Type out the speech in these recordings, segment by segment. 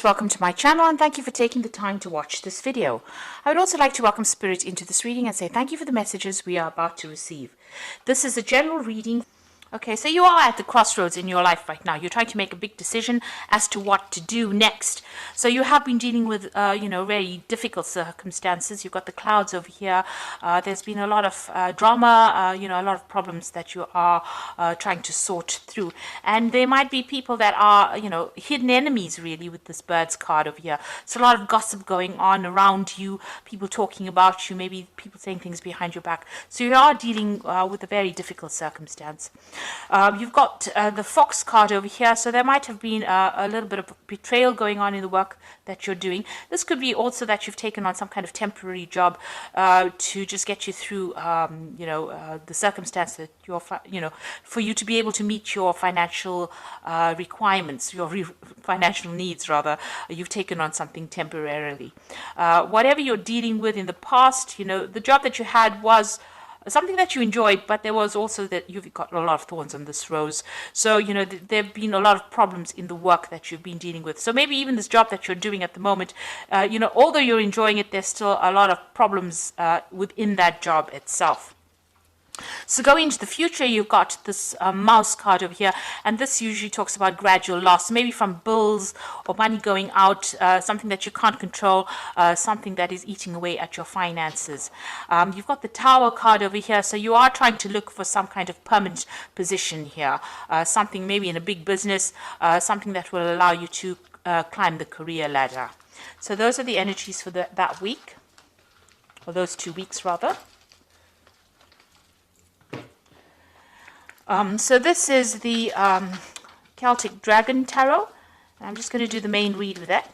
Welcome to my channel and thank you for taking the time to watch this video. I would also like to welcome Spirit into this reading and say thank you for the messages we are about to receive. This is a general reading. Okay, so you are at the crossroads in your life right now. You're trying to make a big decision as to what to do next. So you have been dealing with, very difficult circumstances. You've got the clouds over here. There's been a lot of drama, a lot of problems that you are trying to sort through. And there might be people that are, hidden enemies really with this Bird's card over here. So a lot of gossip going on around you, people talking about you, maybe people saying things behind your back. So you are dealing with a very difficult circumstance. You've got the Fox card over here, so there might have been a little bit of betrayal going on in the work that you're doing. This could be also that you've taken on some kind of temporary job to just get you through, the circumstance that you're, for you to be able to meet your financial requirements, your financial needs rather. You've taken on something temporarily. Whatever you're dealing with in the past, the job that you had was something that you enjoyed, but there was also that you've got a lot of thorns on this rose. So, there have been a lot of problems in the work that you've been dealing with. So maybe even this job that you're doing at the moment, although you're enjoying it, there's still a lot of problems within that job itself. So going into the future, you've got this mouse card over here, and this usually talks about gradual loss, maybe from bills or money going out, something that you can't control, something that is eating away at your finances. You've got the Tower card over here, so you are trying to look for some kind of permanent position here, something maybe in a big business, something that will allow you to climb the career ladder. So those are the energies for that week, or those 2 weeks rather. So this is the Celtic Dragon Tarot. I'm just going to do the main read with that.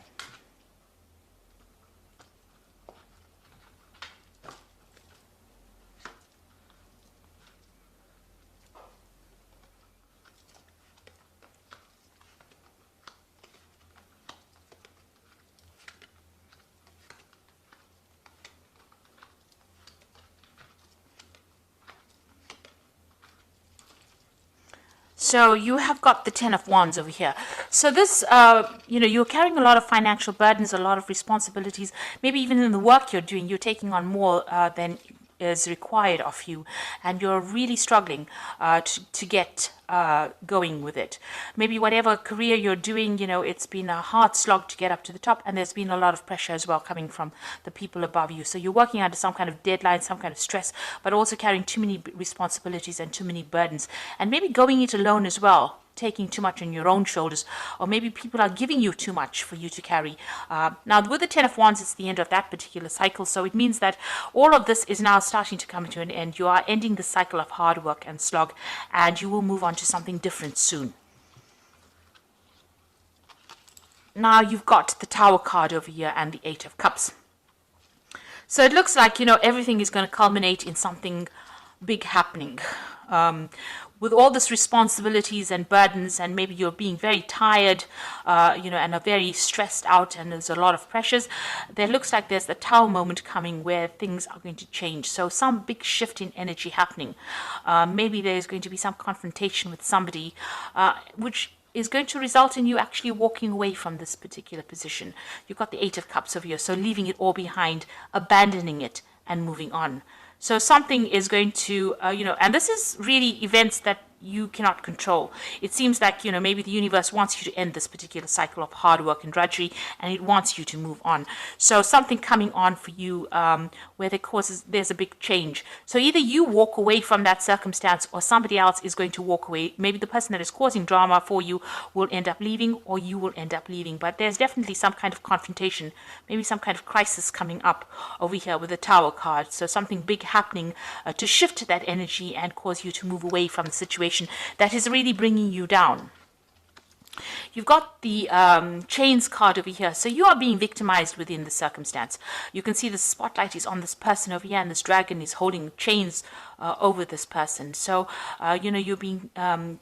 So you have got the Ten of Wands over here. So this, you're carrying a lot of financial burdens, a lot of responsibilities. Maybe even in the work you're doing, you're taking on more than is required of you, and you're really struggling to get going with it. Maybe whatever career you're doing, it's been a hard slog to get up to the top, and there's been a lot of pressure as well coming from the people above you. So you're working under some kind of deadline, some kind of stress, but also carrying too many responsibilities and too many burdens, and maybe going it alone as well, taking too much on your own shoulders, or maybe people are giving you too much for you to carry. Now with the Ten of Wands, it's the end of that particular cycle, so it means that all of this is now starting to come to an end. You are ending the cycle of hard work and slog, and you will move on to something different soon. Now you've got the Tower card over here and the Eight of Cups. So it looks like, everything is going to culminate in something big happening. With all this responsibilities and burdens, and maybe you're being very tired, and are very stressed out, and there's a lot of pressures, there looks like there's the Tower moment coming where things are going to change. So some big shift in energy happening. Maybe there's going to be some confrontation with somebody, which is going to result in you actually walking away from this particular position. You've got the Eight of Cups over here, so leaving it all behind, abandoning it, and moving on. So something is going to, and this is really events that you cannot control. It seems like, maybe the universe wants you to end this particular cycle of hard work and drudgery, and it wants you to move on. So something coming on for you where there's a big change. So either you walk away from that circumstance, or somebody else is going to walk away. Maybe the person that is causing drama for you will end up leaving, or you will end up leaving. But there's definitely some kind of confrontation, maybe some kind of crisis coming up over here with the Tower card. So something big happening to shift that energy and cause you to move away from the situation that is really bringing you down. You've got the Chains card over here. So you are being victimized within the circumstance. You can see the spotlight is on this person over here, and this dragon is holding chains over this person. So, you're being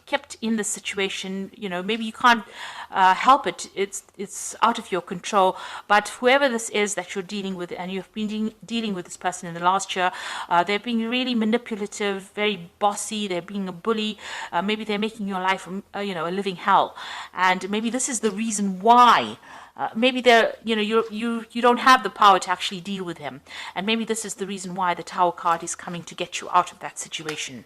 kept in the situation. Maybe you can't help it. It's out of your control. But whoever this is that you're dealing with, and you've been dealing with this person in the last year, they're being really manipulative, very bossy. They're being a bully. Maybe they're making your life, a living hell. And maybe this is the reason why maybe they're, you don't have the power to actually deal with him. And maybe this is the reason why the Tower card is coming to get you out of that situation.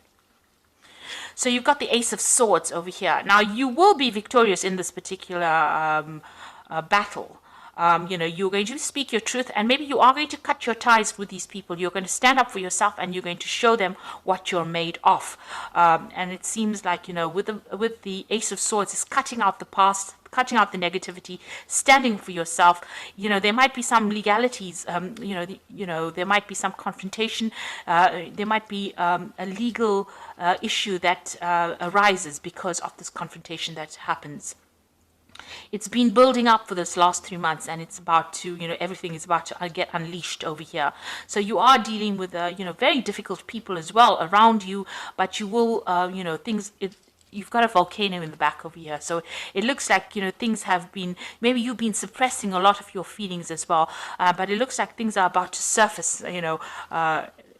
So you've got the Ace of Swords over here. Now, you will be victorious in this particular battle. You're going to speak your truth, and maybe you are going to cut your ties with these people. You're going to stand up for yourself, and you're going to show them what you're made of. And it seems like, with the Ace of Swords, is cutting out the past, cutting out the negativity, standing for yourself. There might be some legalities, there might be some confrontation, there might be a legal issue that arises because of this confrontation that happens. It's been building up for this last 3 months, and it's about to, everything is about to get unleashed over here. So you are dealing with, very difficult people as well around you, but you will, you've got a volcano in the back over here. So it looks like, things have been, maybe you've been suppressing a lot of your feelings as well, but it looks like things are about to surface,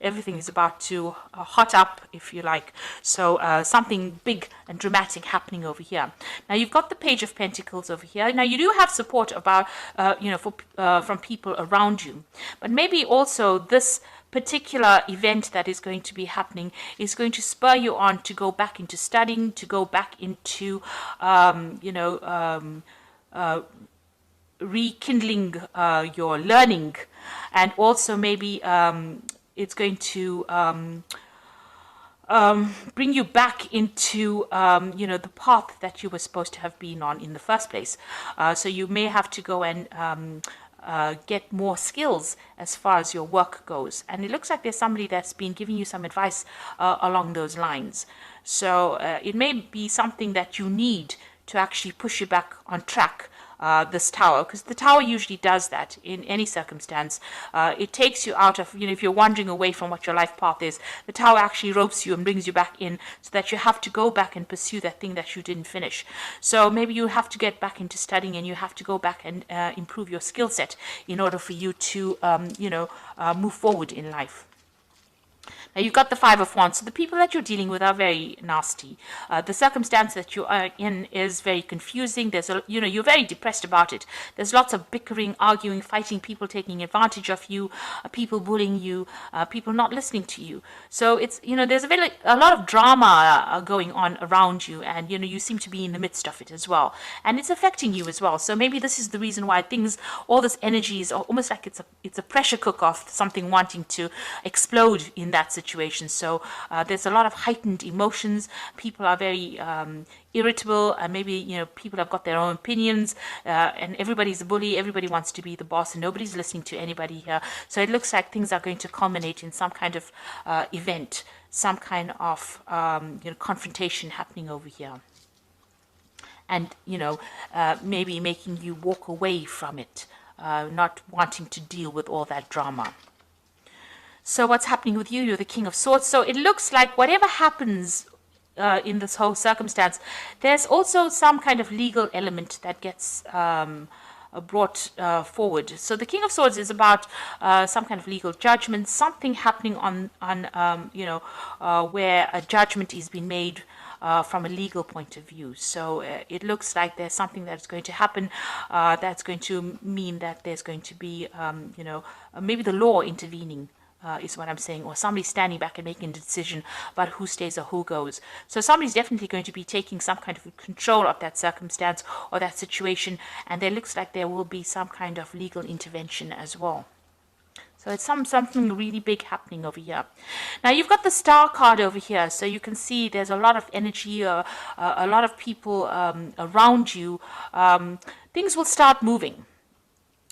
everything is about to hot up, if you like. So something big and dramatic happening over here. Now you've got the Page of Pentacles over here. Now you do have support about, from people around you, but maybe also this particular event that is going to be happening is going to spur you on to go back into studying, to go back into, rekindling your learning, and also maybe it's going to bring you back into, the path that you were supposed to have been on in the first place. So you may have to go and get more skills as far as your work goes. And it looks like there's somebody that's been giving you some advice along those lines. So it may be something that you need to actually push you back on track. This Tower, because the Tower usually does that in any circumstance. It takes you out of, if you're wandering away from what your life path is, the Tower actually ropes you and brings you back in, so that you have to go back and pursue that thing that you didn't finish. So maybe you have to get back into studying, and you have to go back and improve your skill set in order for you to, move forward in life. Now you've got the Five of Wands. So the people that you're dealing with are very nasty. The circumstance that you are in is very confusing. There's you're very depressed about it. There's lots of bickering, arguing, fighting, people taking advantage of you, people bullying you, people not listening to you. So it's, there's a lot of drama going on around you, and you seem to be in the midst of it as well. And it's affecting you as well. So maybe this is the reason why all this energy is almost like it's a pressure cooker of something wanting to explode in that situation. So there's a lot of heightened emotions. People are very irritable, and maybe people have got their own opinions, and everybody's a bully. Everybody wants to be the boss, and nobody's listening to anybody here. So it looks like things are going to culminate in some kind of event, some kind of confrontation happening over here, and maybe making you walk away from it, not wanting to deal with all that drama. So what's happening with you? You're the King of Swords. So it looks like whatever happens in this whole circumstance, there's also some kind of legal element that gets brought forward. So the King of Swords is about some kind of legal judgment, something happening on where a judgment is being made from a legal point of view. So it looks like there's something that's going to happen that's going to mean that there's going to be, maybe the law intervening. Is what I'm saying, or somebody standing back and making a decision about who stays or who goes. So somebody's definitely going to be taking some kind of control of that circumstance or that situation, and there looks like there will be some kind of legal intervention as well. So it's something really big happening over here. Now you've got the Star card over here, so you can see there's a lot of energy, a lot of people around you. Things will start moving.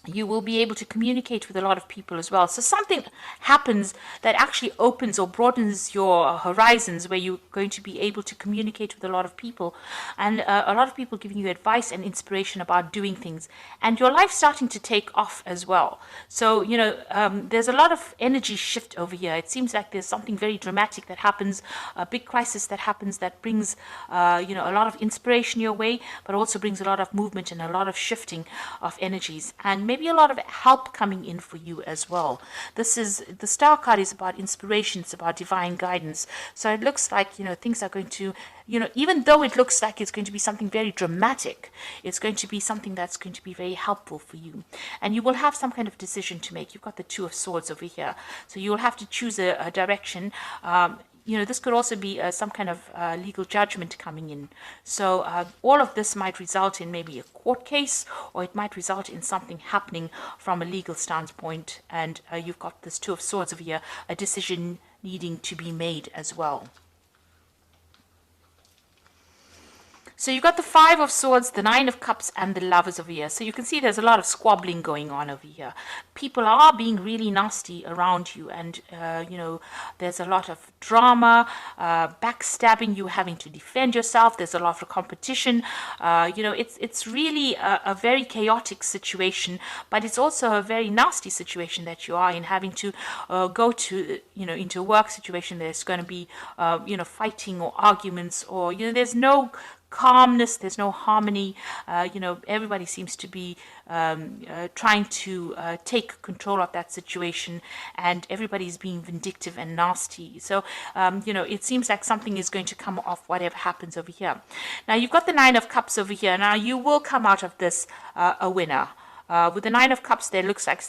You will be able to communicate with a lot of people as well. So something happens that actually opens or broadens your horizons, where you're going to be able to communicate with a lot of people, and a lot of people giving you advice and inspiration about doing things, and your life starting to take off as well. So, there's a lot of energy shift over here. It seems like there's something very dramatic that happens, a big crisis that happens that brings, a lot of inspiration your way, but also brings a lot of movement and a lot of shifting of energies. And maybe maybe a lot of help coming in for you as well. This is, the Star card is about inspiration, it's about divine guidance. So it looks like, you know, things are going to, you know, even though it looks like it's going to be something very dramatic, it's going to be something that's going to be very helpful for you. And you will have some kind of decision to make. You've got the Two of Swords over here. So you will have to choose a direction. You know, this could also be some kind of legal judgment coming in. So all of this might result in maybe a court case, or it might result in something happening from a legal standpoint. And you've got this Two of Swords over here, a decision needing to be made as well. So you've got the Five of Swords, the Nine of Cups, and the Lovers over here. So you can see there's a lot of squabbling going on over here. People are being really nasty around you, and you know, there's a lot of drama, backstabbing, you having to defend yourself. There's a lot of competition. You know, it's really a very chaotic situation, but it's also a very nasty situation that you are in, having to go to, you know, into a work situation. There's going to be, you know, fighting or arguments, or, you know, there's no calmness, there's no harmony. You know, everybody seems to be trying to take control of that situation, and everybody's being vindictive and nasty. So you know, it seems like something is going to come off whatever happens over here. Now you've got the Nine of Cups over here. Now you will come out of this a winner. With the Nine of Cups, it looks like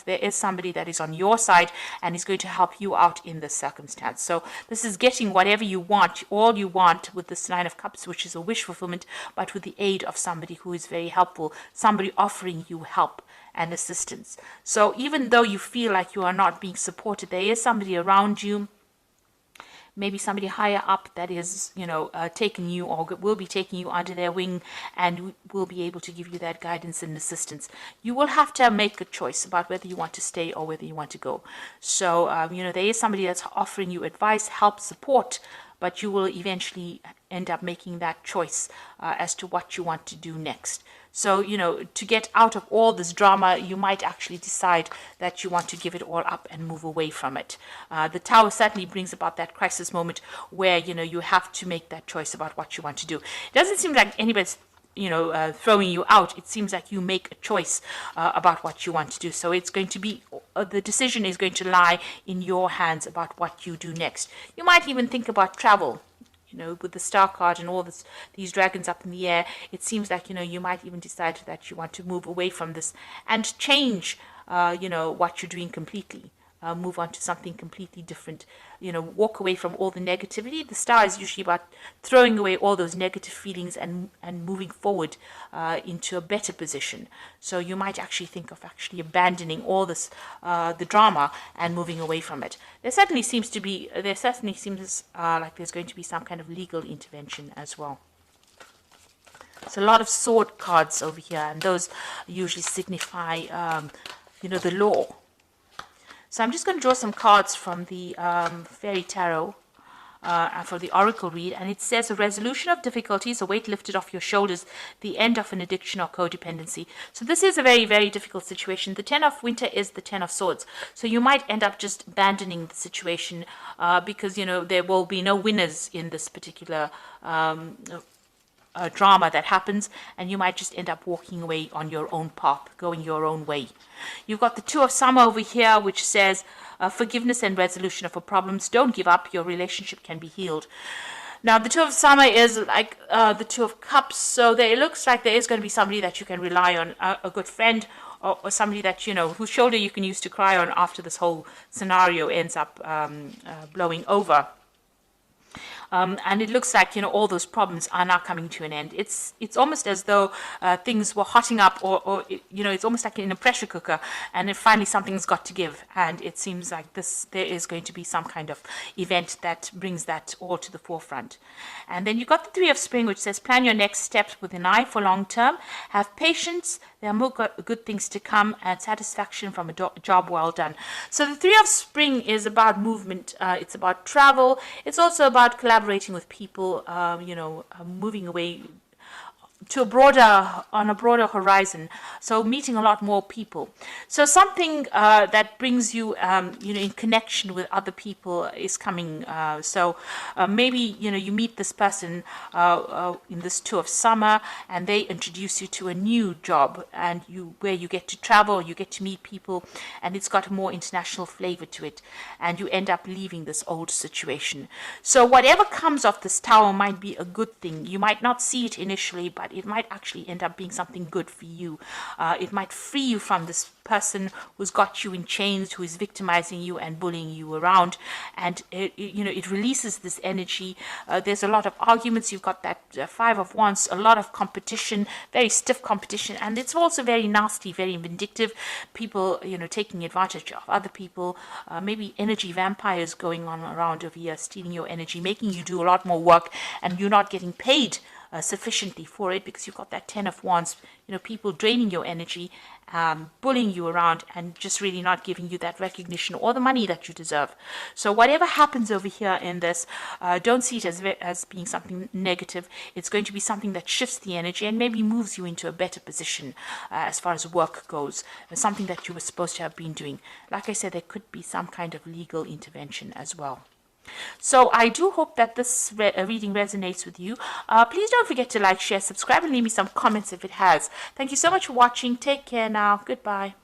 there is somebody that is on your side and is going to help you out in this circumstance. So this is getting whatever you want, all you want, with this Nine of Cups, which is a wish fulfillment, but with the aid of somebody who is very helpful, somebody offering you help and assistance. So even though you feel like you are not being supported, there is somebody around you, maybe somebody higher up, that is, you know, taking you, or will be taking you under their wing, and will be able to give you that guidance and assistance. You will have to make a choice about whether you want to stay or whether you want to go. So, you know, there is somebody that's offering you advice, help, support, but you will eventually end up making that choice as to what you want to do next. So, you know, to get out of all this drama, you might actually decide that you want to give it all up and move away from it. The Tower certainly brings about that crisis moment where, you know, you have to make that choice about what you want to do. It doesn't seem like anybody's, you know, throwing you out. It seems like you make a choice about what you want to do. So it's going to be, the decision is going to lie in your hands about what you do next. You might even think about travel. You know, with the Star card and all these dragons up in the air, it seems like, you know, you might even decide that you want to move away from this and change, you know, what you're doing completely. Move on to something completely different. You know, walk away from all the negativity. The Star is usually about throwing away all those negative feelings and moving forward into a better position. So you might actually think of actually abandoning all this, the drama, and moving away from it. There certainly seems like there's going to be some kind of legal intervention as well. So a lot of sword cards over here, and those usually signify, you know, the law. So I'm just going to draw some cards from the Fairy Tarot for the Oracle read, and it says a resolution of difficulties, a weight lifted off your shoulders, the end of an addiction or codependency. So this is a very, very difficult situation. The Ten of Winter is the Ten of Swords. So you might end up just abandoning the situation because, you know, there will be no winners in this particular drama that happens, and you might just end up walking away on your own path, going your own way. You've got the Two of Summer over here, which says forgiveness and resolution of problems. Don't give up. Your relationship can be healed. Now, the Two of Summer is like the Two of Cups, so it looks like there is going to be somebody that you can rely on, a good friend, or somebody that, you know, whose shoulder you can use to cry on after this whole scenario ends up blowing over. And it looks like, you know, all those problems are now coming to an end. It's almost as though things were hotting up, or you know, it's almost like in a pressure cooker, and then finally something's got to give. And it seems like there is going to be some kind of event that brings that all to the forefront. And then you've got the Three of Spring, which says plan your next steps with an eye for long term. Have patience. There are more good things to come, and satisfaction from a job well done. So the Three of Spring is about movement. It's about travel. It's also about collaborating with people, you know, moving away, to a broader, on a broader horizon, so meeting a lot more people. So something that brings you in connection with other people is coming. So maybe you meet this person in this tour of summer, and they introduce you to a new job, and where you get to travel, you get to meet people, and it's got a more international flavor to it, and you end up leaving this old situation. So whatever comes of this tower might be a good thing. You might not see it initially, but it might actually end up being something good for you. It might free you from this person who's got you in chains, who is victimizing you and bullying you around, and it releases this energy. There's a lot of arguments. You've got that Five of Wands, a lot of competition, very stiff competition, and it's also very nasty, very vindictive. People taking advantage of other people, maybe energy vampires going on around over here, stealing your energy, making you do a lot more work, and you're not getting paid sufficiently for it, because you've got that Ten of Wands, people draining your energy, bullying you around, and just really not giving you that recognition or the money that you deserve. So whatever happens over here in this, don't see it as being something negative. It's going to be something that shifts the energy and maybe moves you into a better position as far as work goes, something that you were supposed to have been doing. Like I said, there could be some kind of legal intervention as well. So I do hope that this reading resonates with you. Please don't forget to like, share, subscribe, and leave me some comments if it has. Thank you so much for watching. Take care now. Goodbye.